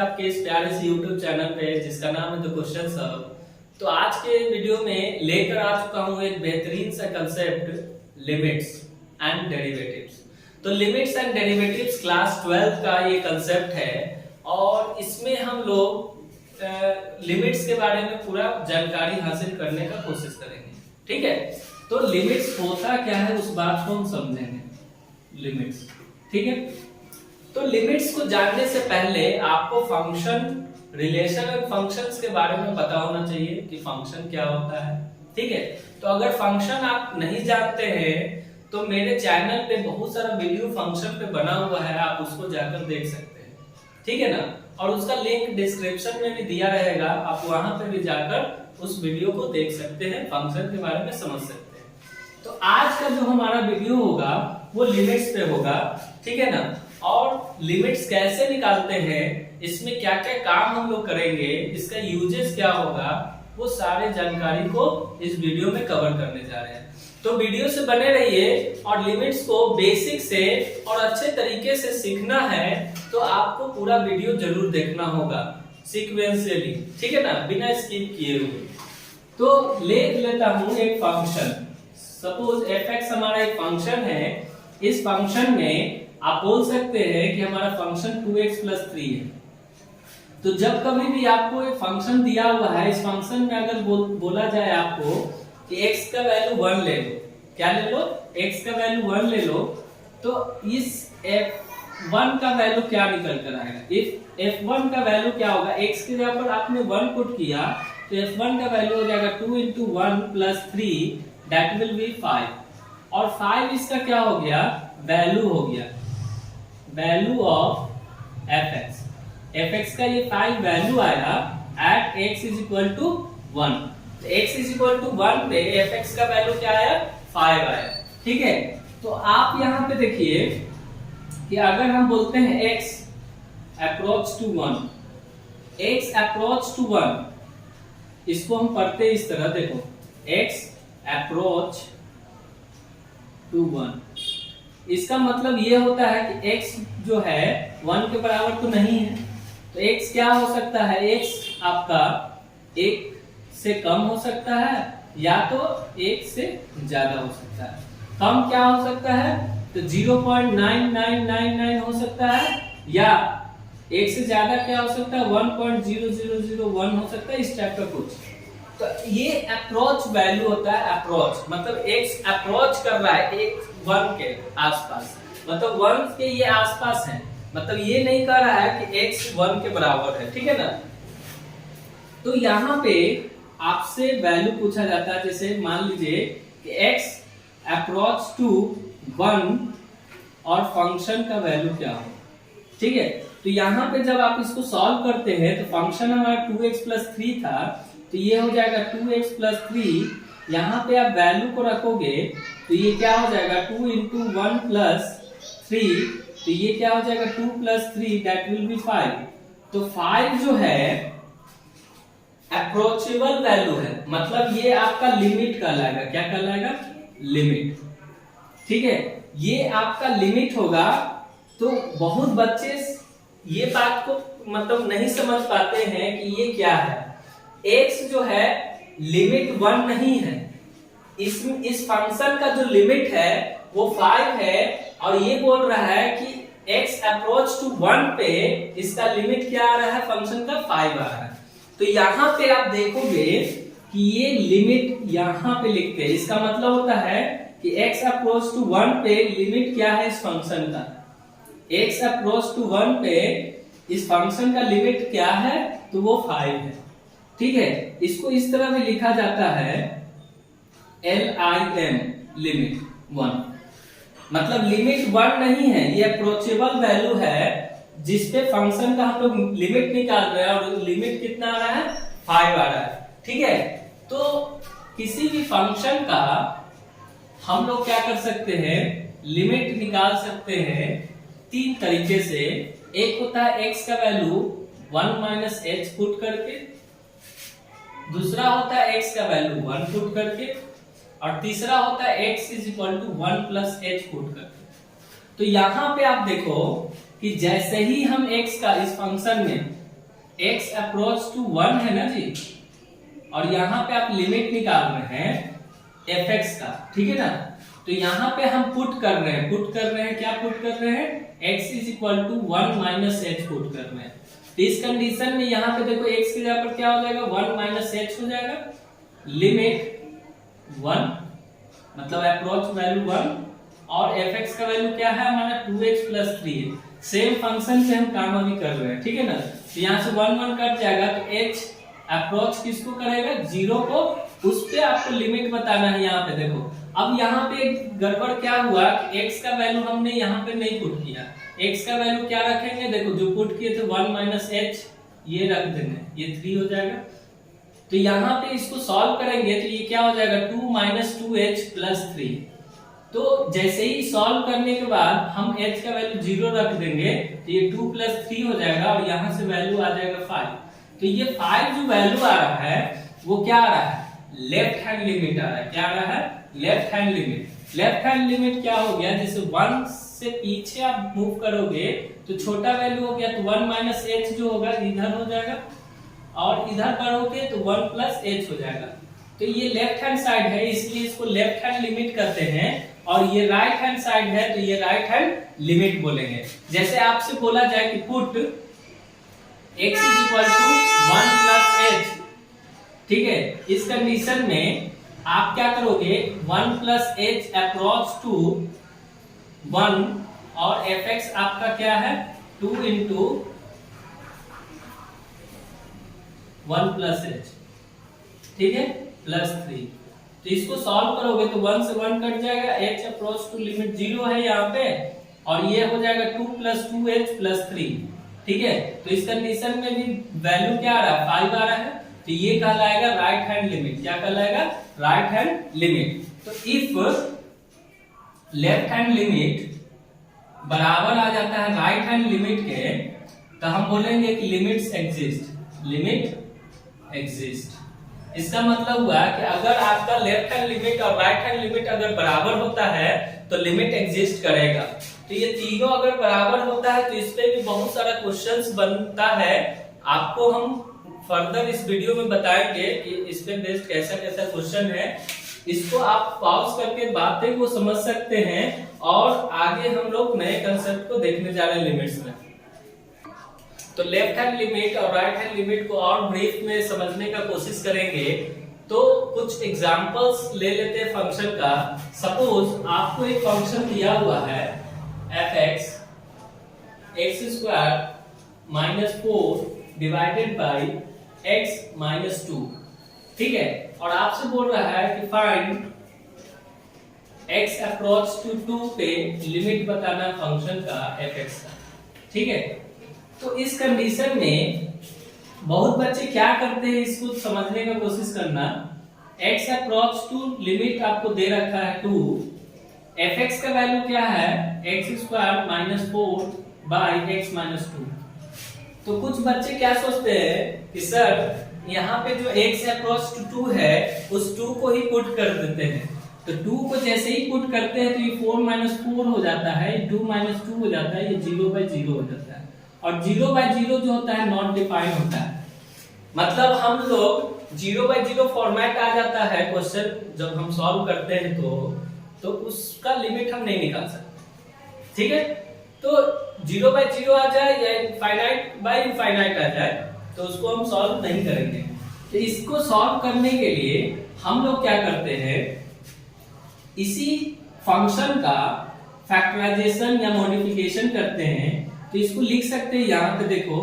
आपके इस प्यारे से YouTube चैनल पे जिसका नाम है द क्वेश्चन सर। तो आज के वीडियो में लेकर आ चुका हूँ एक बेहतरीन सा कंसेप्ट लिमिट्स एंड डेरिवेटिव्स। तो लिमिट्स एंड डेरिवेटिव्स क्लास 12 का ये कंसेप्ट है और इसमें हम लोग लिमिट्स के बारे में पूरा जानकारी हासिल करने का कोशिश करेंगे। ठीक है, तो लिमिट्स होता क्या है उस बात को हम समझेंगे। लिमिट्स, ठीक है। तो लिमिट्स को जानने से पहले आपको फंक्शन, रिलेशन और फंक्शंस के बारे में पता होना चाहिए कि फंक्शन क्या होता है। ठीक है, तो अगर फंक्शन आप नहीं जानते हैं तो मेरे चैनल पे बहुत सारा वीडियो फंक्शन पे बना हुआ है, आप उसको जाकर देख सकते हैं। ठीक है ना, और उसका लिंक डिस्क्रिप्शन में भी दिया रहेगा, आप वहां पे भी जाकर उस वीडियो को देख सकते हैं, फंक्शन के बारे में समझ सकते हैं। तो आज का जो हमारा वीडियो होगा वो लिमिट्स पे होगा। ठीक है ना, और लिमिट्स कैसे निकालते हैं, इसमें क्या क्या काम हम लोग करेंगे, इसका यूजेस क्या होगा, वो सारे जानकारी को इस वीडियो में कवर करने जा रहे हैं। तो वीडियो से बने रहिए और लिमिट्स को बेसिक से और अच्छे तरीके से सीखना है तो आपको पूरा वीडियो जरूर देखना होगा सीक्वेंशियली। ठीक है ना, बिना स्किप किए हुए। तो ले लेता हूं एक फंक्शन, सपोज fx हमारा एक फंक्शन है। इस फंक्शन में आप बोल सकते हैं कि हमारा फंक्शन 2x+3 है। तो जब कभी भी आपको एक फंक्शन दिया हुआ है, इस फंक्शन में अगर बोला जाए आपको कि x का वैल्यू 1 ले लो, क्या ले लो, x का वैल्यू 1 ले लो, तो इस f1 का वैल्यू क्या निकल कर आएगा। इफ f1 का वैल्यू क्या होगा, x की जगह पर आपने 1 पुट किया तो f1 का वैल्यू हो जाएगा 2 × 1 + 3 दैट विल बी 5। और 5 इसका क्या हो गया, वैल्यू हो गया, वैल्यू ऑफ fx। fx का ये 5 वैल्यू आया एट x = 1। तो x = 1 पे fx का वैल्यू क्या आया, 5 आया। ठीक है, तो आप यहाँ पे देखिए कि अगर हम बोलते हैं x approach to 1, x approach to 1, इसको हम पढ़ते हैं इस तरह, देखो x approach to 1, इसका मतलब ये होता है कि x जो है 1 के बराबर तो नहीं है, तो x क्या हो सकता है, x आपका 1 से कम हो सकता है या तो 1 से ज्यादा हो सकता है। कम क्या हो सकता है, तो 0.9999 हो सकता है, या 1 से ज्यादा क्या हो सकता है, 1.0001 हो सकता है, इस टाइप का कुछ। तो ये अप्रोच वैल्यू होता है। अप्रोच मतलब x अप्रोच कर रहा है 1 के आसपास, मतलब 1 के ये आसपास है, मतलब ये नहीं कह रहा है कि x 1 के बराबर है। ठीक है ना, तो यहाँ पे आपसे वैल्यू पूछा जाता है, जैसे मान लीजिए कि x अप्रोच टू 1 और फंक्शन का वैल्यू क्या हो। ठीक है, तो यहाँ पे जब आप इसको सॉल्व करते हैं तो फंक्शन हमारा 2x+3 था, तो ये हो जाएगा 2x+3। यहाँ पे आप वैल्यू को रखोगे तो ये क्या हो जाएगा, 2 × 1 + 3, तो ये क्या हो जाएगा 2 + 3 दैट विल बी 5। तो 5 जो है अप्रोचेबल वैल्यू है, मतलब ये आपका लिमिट कहलाएगा। क्या कहलाएगा, लिमिट। ठीक है, ये आपका लिमिट होगा। तो बहुत बच्चे ये बात को मतलब नहीं समझ पाते हैं कि ये क्या है। x जो है लिमिट 1 नहीं है, इस फंक्शन का जो लिमिट है वो 5 है, और ये बोल रहा है कि x अप्रोच टू 1 पे इसका लिमिट क्या आ रहा है, फंक्शन का 5 आ रहा है। तो यहाँ पे आप देखोगे कि ये लिमिट यहाँ पे लिखते हैं, इसका मतलब होता है कि x अप्रोच टू 1 पे लिमिट क्या है इस फंक्शन का, x अप्रोच टू 1 पे इस फंक्शन का लिमिट क्या है, तो वो 5 है। ठीक है, इसको इस तरह भी लिखा जाता है LIM, लिमिट 1, मतलब लिमिट 1 नहीं है, ये अप्रोचेबल वैल्यू है जिसपे फंक्शन का हम लोग लिमिट निकाल रहे हैं, और लिमिट कितना आ रहा है, 5 आ रहा है। ठीक है, तो किसी भी फंक्शन का हम लोग क्या कर सकते हैं, लिमिट निकाल सकते हैं 3 तरीके से। एक होता है x का वैल्यू 1 - h पुट करके, दूसरा होता है x का वैल्यू 1 पुट करके, और तीसरा होता है x = 1 + h पुट करके। तो यहाँ पे आप देखो कि जैसे ही हम x का इस फंक्शन में x अप्रोच टू 1 है ना जी, और यहाँ पे आप लिमिट निकाल रहे हैं fx का, ठीक है ना। तो यहाँ पे हम पुट कर रहे हैं क्या पुट कर रहे हैं, x is equal to 1 minus h put कर रहे हैं। तो इस कंडीशन में यहाँ पे देखो x की जगह पर क्या हो जाएगा, 1 माइनस h हो जाएगा, लिमिट 1 मतलब अप्रोच वैल्यू 1, और fx का वैल्यू क्या है हमारा 2x प्लस 3 है। सेम फंक्शन से हम काम अभी कर रहे हैं, ठीक है ना। तो यहाँ से 1 1 कट जाएगा, तो h अप्रोच किसको करेगा, 0 को, उस पे आपको लिमिट बताना है। यहाँ पे देखो, अब यहाँ पे गड़बड़ क्या हुआ कि x का वैल्यू हमने यहाँ पे नहीं पुट किया। x का वैल्यू क्या रखेंगे, देखो जो पुट किए थे 1 माइनस h, ये रख देंगे, ये 3 हो जाएगा। तो यहाँ पे इसको सॉल्व करेंगे तो ये क्या हो जाएगा, 2 माइनस 2h प्लस 3। तो जैसे ही सॉल्व करने के बाद हम h का वैल्यू 0 रख देंगे, तो ये 2 प्लस 3 हो जाएगा, और यहाँ से वैल्यू आ जाएगा 5। तो ये 5 जो वैल्यू आ रहा है वो क्या आ रहा है, लेफ्ट हैंड लिमिट आ रहा है। क्या आ रहा है, left hand limit. Left hand limit क्या हो गया, जैसे 1 से पीछे आप मूव करोगे तो छोटा वैल्यू हो गया, तो 1 माइनस h जो होगा इधर हो जाएगा, और इधर बढ़ोगे तो 1 प्लस h हो जाएगा। तो ये लेफ्ट हैंड साइड है, इसलिए इसको लेफ्ट हैंड लिमिट कहते हैं, और ये राइट हैंड साइड है तो ये राइट हैंड लिमिट बोलेंगे। जैसे आपसे बोला जाए कि put x is equal to 1 plus h, ठीक है, इस कंडीशन में आप क्या करोगे, 1 प्लस h अप्रोच टू 1, और fx आपका क्या है 2 इंटू 1 प्लस h, ठीक है, प्लस 3। तो इसको सॉल्व करोगे तो 1 से 1 कट जाएगा, h अप्रोच टू लिमिट 0 है यहाँ पे, और ये हो जाएगा 2 प्लस 2h प्लस 3, ठीक है। तो इस कंडीशन में भी वैल्यू क्या आ रहा है, 5 आ रहा है, तो ये कहलाएगा राइट हैंड लिमिट। क्या कहलाएगा, राइट हैंड लिमिट। तो इफ लेफ्ट हैंड लिमिट बराबर आ जाता है राइट हैंड लिमिट के, तो हम बोलेंगे कि लिमिट्स एग्जिस्ट, लिमिट एग्जिस्ट। इसका मतलब हुआ कि अगर आपका लेफ्ट हैंड लिमिट और राइट हैंड लिमिट अगर बराबर होता है तो लिमिट एग्जिस्ट करेगा। तो ये तीनों अगर बराबर होता है तो इस पे भी बहुत सारा क्वेश्चंस बनता है, आपको हम फर्दर इस वीडियो में बताएंगे कि इस पे बेस्ड कैसा कैसा क्वेश्चन है। इसको आप पॉज करके बातें को समझ सकते हैं, और आगे हम लोग नए कंसेप्ट को देखने जा रहे हैं लिमिट्स में। तो लेफ्ट हैंड लिमिट और राइट हैंड लिमिट को और ब्रीफ में समझने का कोशिश करेंगे। तो कुछ एग्जांपल्स ले लेते हैं फंक्शन का। सपोज आपको एक फंक्शन दिया हुआ है fx x square minus 4 divided by x minus 2, ठीक है, और आपसे बोल रहा है कि फाइंड x अप्रोच टू 2 पे लिमिट बताना फंक्शन का fx का, ठीक है। तो इस कंडीशन में बहुत बच्चे क्या करते हैं, इसको समझने का कोशिश करना। x अप्रोच टू लिमिट आपको दे रखा है 2, fx का वैल्यू क्या है x square minus 4 by x minus 2। तो कुछ बच्चे क्या सोचते हैं कि सर यहाँ पे जो x अप्रोच टू 2 है उस 2 को ही पुट कर देते हैं। तो 2 को जैसे ही पुट करते हैं तो ये 4 माइनस 4 हो जाता है, 2 माइनस 2 हो जाता है, ये 0 बाई 0 हो जाता है, और 0 बाई 0 जो होता है नॉट डिफाइंड होता है। मतलब हम लोग 0 बाई 0 फॉर्मेट आ जाता है क्वेश्चन जब हम सॉल्व करते हैं तो उसका लिमिट हम नहीं निकाल सकते, ठीक है। तो 0 बाई 0 आ जाए या इनफाइनाइट बाई इनफाइनाइट आ जाए तो उसको हम सॉल्व नहीं करेंगे। तो इसको सॉल्व करने के लिए हम लोग क्या करते हैं, इसी फंक्शन का फैक्टराइजेशन या मॉडिफिकेशन करते हैं। तो इसको लिख सकते हैं, यहाँ पे देखो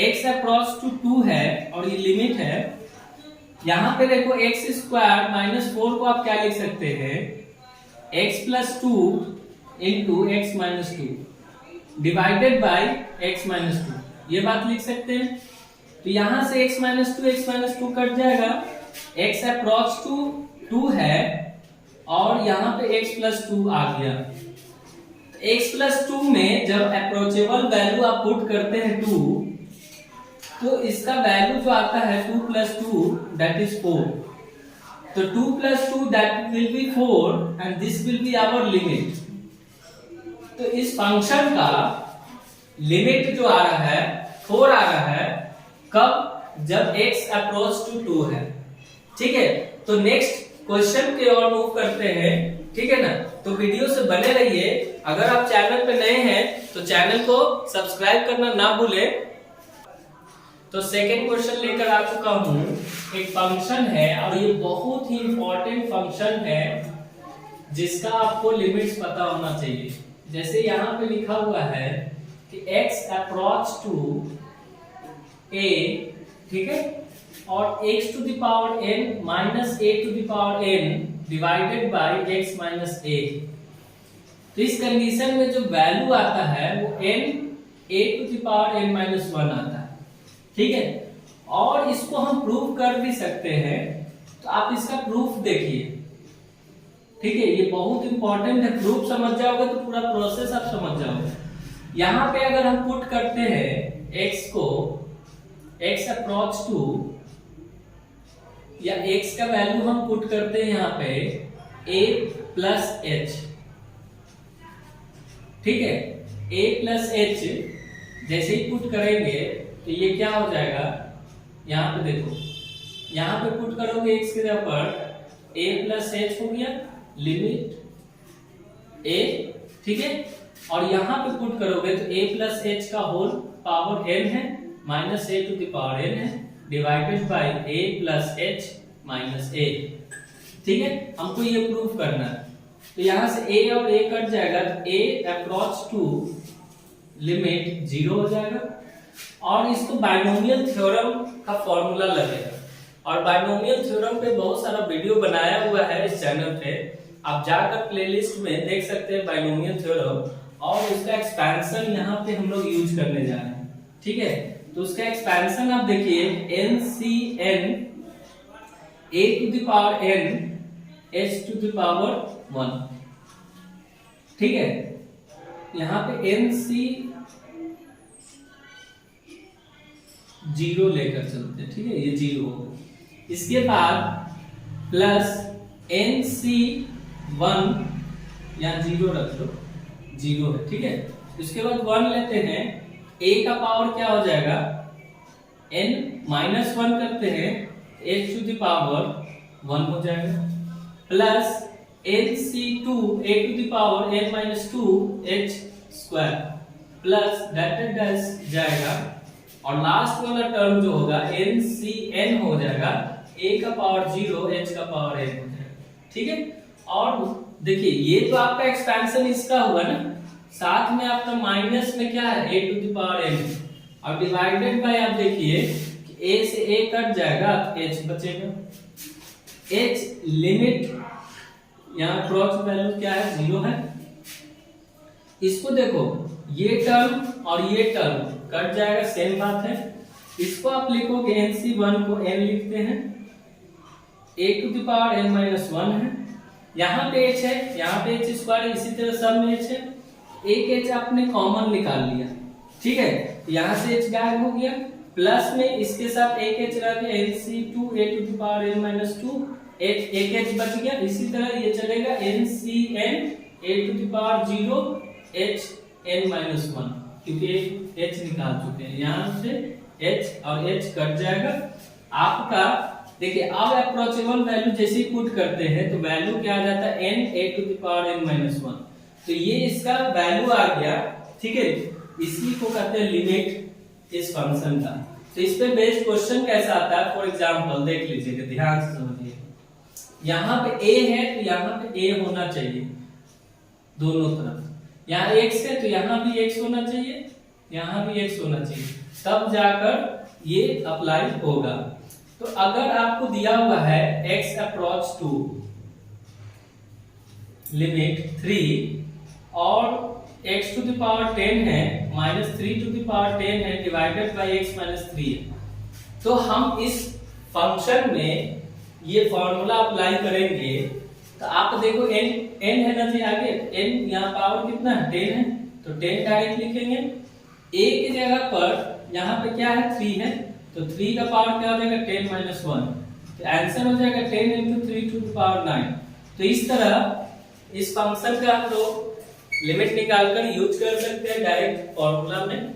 x अप्रोच टू 2 है और ये लिमिट है। यहाँ पे देखो x स्क्वायर माइनस 4 को आप क्या लिख सकते हैं, x plus 2 into x minus 2 divided by x minus 2, ये बात लिख सकते हैं। तो यहाँ से x माइनस 2 कट जाएगा, x अप्रोच टू 2 है और यहाँ पे x प्लस 2 आ गया। x प्लस 2 में जब अप्रोचेबल वैल्यू आप पुट करते हैं 2, तो इसका वैल्यू जो आता है 2 प्लस 2 दैट इज 4। तो 2 plus 2 that will be 4 and this will be our limit. तो इस फंक्शन का लिमिट जो आ रहा है 4 आ रहा है, कब? जब x अप्रोच टू 2 है। ठीक है, तो नेक्स्ट क्वेश्चन की ओर मूव करते हैं। ठीक है ना, तो वीडियो से बने रहिए। अगर आप चैनल पे नए हैं तो चैनल को सब्सक्राइब करना ना भूलें। तो सेकेंड क्वेश्चन लेकर आ चुका हूं। एक फंक्शन है और ये बहुत ही इंपॉर्टेंट फंक्शन है जिसका आपको लिमिट्स पता होना चाहिए। जैसे यहाँ पे लिखा हुआ है कि x अप्रोच टू a, ठीक है, और x to the power n minus a to the power n divided by x minus a। तो इस कंडीशन में जो वैल्यू आता है वो n a to the power n minus 1 आता है। ठीक है, और इसको हम प्रूव कर भी सकते हैं। तो आप इसका प्रूफ देखिए। ठीक है, ये बहुत इंपॉर्टेंट है। प्रूफ समझ जाओगे तो पूरा प्रोसेस आप समझ जाओगे। यहां पे अगर हम पुट करते हैं x को, x अप्रोच टू, या x का वैल्यू हम पुट करते हैं यहाँ पे a प्लस h। ठीक है, a प्लस h जैसे ही पुट करेंगे तो ये क्या हो जाएगा, यहाँ पे देखो, यहाँ पे पुट करोगे x के जगह पर a प्लस h हो गया, लिमिट a। ठीक है, और यहाँ पे पुट करोगे तो a प्लस h का होल पावर n है minus a to the power n है divided by a plus h minus a। ठीक है, हमको ये प्रूफ करना है। तो यहाँ से a और a कट जाएगा तो a अप्रोच टू लिमिट 0 हो जाएगा। और इसको बाइनोमियल थ्योरम का फॉर्मूला लगेगा। और बाइनोमियल थ्योरम पे बहुत सारा वीडियो बनाया हुआ है इस चैनल पे, आप जाकर प्लेलिस्ट में देख सकते हैं बाइनोमियल थ्योरम। और उसका एक्सपेंशन यहाँ पे हम लोग यूज करने जा रहे हैं। ठीक है, तो उसका एक्सपेंशन आप देखिए, NCN a to the power n h to the power 1। ठीक है, यहाँ पे NC 0 लेकर चलते हैं। ठीक है, ये 0 हो। इसके बाद प्लस NC1, यहाँ 0 रख लो, 0 है। ठीक है, इसके बाद 1 लेते हैं, a का पावर क्या हो जाएगा, n माइनस 1 करते हैं, h टू द पावर 1 हो जाएगा, plus NC2 a to the power n minus 2 h square, plus dot dash जाएगा। और लास्ट वाला टर्म जो होगा NCN हो जाएगा, a का पावर 0 h का पावर n हो जाएगा। ठीक है, और देखिए ये तो आपका एक्सपेंशन इसका हुआ ना, साथ में आपका माइनस में क्या है a to the power n, और डिवाइडेड बाय आप देखिए a से a कट जाएगा तो h बचेगा। h लिमिट यहाँ अप्रोच वैल्यू क्या है, 0 है। इसको देखो, ये टर्म और ये टर्म कट जाएगा, सेम बात है। इसको आप लिखोगे NC1 को n लिखते हैं, a to the power n minus 1 है। यहाँ पे h है, यहाँ पे h स्क्वायर, इसी तरह सब में h है। एक h आपने कॉमन निकाल लिया। ठीक है, यहाँ से h गायब हो गया, प्लस में इसके साथ एक h रह गया, NC2 a to the power n minus 2, एक h बच गया। इसी तरह ये चलेगा NCN a to the power 0 h n minus 1, क्योंकि h निकाल चुके हैं। यहाँ से h और h कट जाएगा आपका। देखिए अब अप्रोचेबल वैल्यू जैसे ही पुट करते हैं तो वैल्यू क्या आ जाता है, n a to the power n minus 1। तो ये इसका वैल्यू आ गया। ठीक है, इसी को कहते हैं लिमिट इस फंक्शन का। तो इस पे बेस्ड क्वेश्चन कैसा आता है, फॉर एग्जांपल देख लीजिएगा, ध्यान से समझिए। यहाँ पे a है तो यहाँ पे a होना चाहिए दोनों तरफ। यहाँ x है तो यहाँ भी x होना चाहिए, यहाँ भी x होना चाहिए, तब जाकर ये अप्लाई होगा। तो अगर आपको दिया हुआ है x अप्रोच टू लिमिट 3 और x टू द पावर 10 है माइनस 3 टू द पावर 10 है डिवाइडेड बाय x माइनस 3 है, तो हम इस फंक्शन में ये फॉर्मूला अप्लाई करेंगे। तो आप देखो n है ना जी आगे, n यहाँ पावर कितना है, 10 है, तो 10 डायरेक्ट लिखेंगे। a की जगह पर यहाँ पे क्या है, 3 है, तो 3 का पावर क्या हो जाएगा, 10 माइनस 1, तो आंसर हो जाएगा 10 इंटू 3 टू द पावर 9। तो इस तरह इस फंक्शन का हम लोग लिमिट निकालकर यूज कर सकते हैं डायरेक्ट फॉर्मूला में।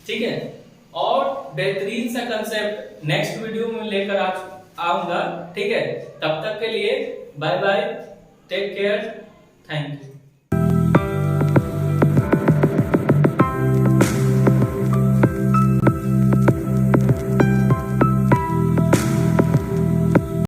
ठीक है, और बेहतरीन सा कंसेप्ट नेक्स्ट वीडियो में लेकर आऊंगा। ठीक है, तब तक के लिए bye bye, take care, thank you.